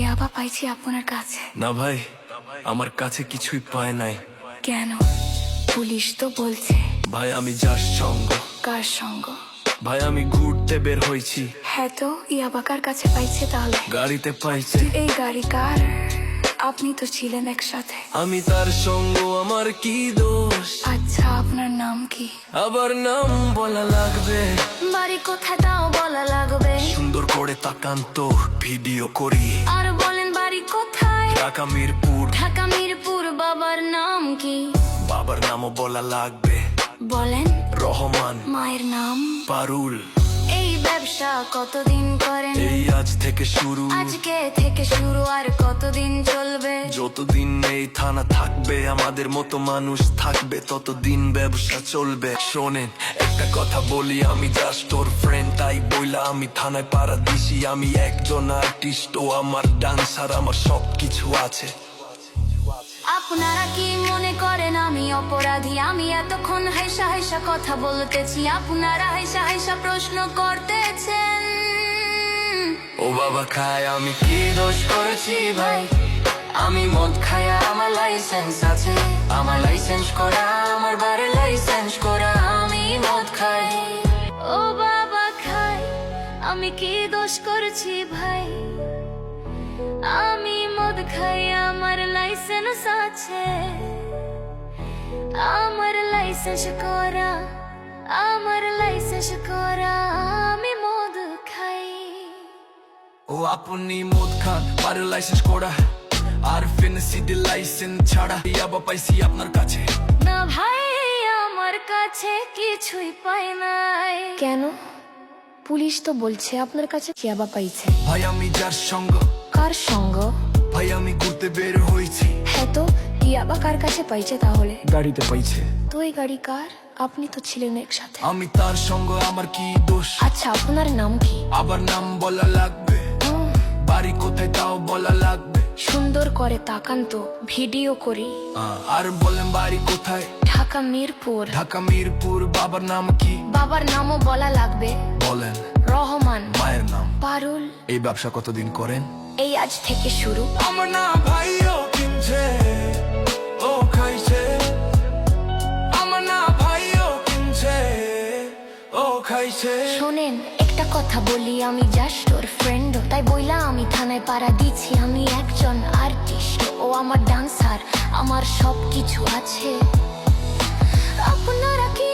ইয়াবা পাইছি আপনার কাছে। না ভাই, আমার কাছে কিছুই পায় নাই। কেন? পুলিশ তো বলছে। ভাই আমি যার সঙ্গ। কার সঙ্গ? ভাই আমি ঘুরতে বের হয়েছি। হ্যাঁ তো ইয়াবা কার কাছে পাইছে তাহলে? গাড়িতে পাইছে। এই গাড়ি কার? আপনি তো ছিলেন একসাথে। আমি তার সঙ্গ, আমার কি দোষ? আচ্ছা আপনার নাম কি? আবার নাম বলা লাগবে? বাড়ি কোথায় তাও বলা লাগবে? সুন্দর করে তাকান তো, ভিডিও করি। আর বলেন বাড়ি কোথায়? ঢাকা মিরপুর। ঢাকা মিরপুর। বাবার নাম কি? বাবার নামও বলা লাগবে। বলেন। রহমান। মায়ের নাম? পারুল। এই ব্যবসা কতদিন করেন? এই আজ থেকে শুরু। আজকে থেকে শুরু, আর কতদিন চলবে? যতদিন এই থানা থাকবে, আমাদের মতো মানুষ থাকবে, ততদিন ব্যবসা চলবে। শোনেন একটা কথা বলি, আমি জাস্ট ওর ফ্রেন্ড, তাই বইলা আমি থানায় পাড়া দিছি। আমি একজন আর্টিস্ট, ও আমার ডান্সার, আমার সবকিছু আছে। আপনারা কি মনে করেন আমি অপরাধী? আমি এতক্ষণ হাইসা হাইসা কথা বলতেছি, আপনারা হাইসা হাইসা প্রশ্ন করতেছেন। ও বাবা খায়, আমি কি দোষ করেছি ভাই? আমি মদ খাই, আমার লাইসেন্স আছে, আমার লাইসেন্স করা, আমার বাড়ির লাইসেন্স করা। আমি মদ খাই। ও বাবা খাই, আমি কি দোষ করেছি ভাই? আমি মদ খাই, আমার লাইসেন্স আছে, আমার লাইসেন্স করা, আমার লাইসেন্স করা। আমি মদ খাই। ও আপনি মদ খান, আর লাইসেন্স করা, আর ফেন্সিডি লাইসেন্স ছাড়া ইয়াবা পাইছি আপনার কাছে। না ভাই, আমার কাছে কিছুই পাই নাই। কেন? পুলিশ তো বলছে আপনার কাছে ইয়াবা পাইছে। ভাই আমি যার সঙ্গ। কার সঙ্গ? ভাই আমি ঘুরতে বের হয়েছি। হ্যাঁ তো ইয়াবা কার কাছে পাইছে তাহলে? গাড়িতে পাইছে। তো এই গাড়ি কার? আপনি তো ছিলেন একসাথে। আমি তার সঙ্গ, আমার কি দোষ? আচ্ছা আপনার নাম কি? আবার নাম বলা লাগবে? বাড়ি কোথায় তাও বলা লাগবে? সুন্দর করে তাকান তো, ভিডিও করি। আর বলেন বাড়ি কোথায়? ঢাকা মিরপুর। ঢাকা মিরপুর। বাবার নাম কি? বাবার নামও বলা লাগবে। বলেন। রহমান। মায়ের নাম? পারুল। এই ব্যবসা কতদিন করেন? এই আজ থেকে শুরু। আমার না ভাইও কিনছে, ও খাইছে। আমার না ভাইও কিনছে, ও খাইছে। শোনেন একটা কথা বলি, আমি জাস্ট ওর ফ্রেন্ড, তাই বইলা আমি থানায় পাড়া দিচ্ছি। আমি একজন আর্টিস্ট, ও আমার ডান্সার, আমার সব কিছু আছে। আপনারা কি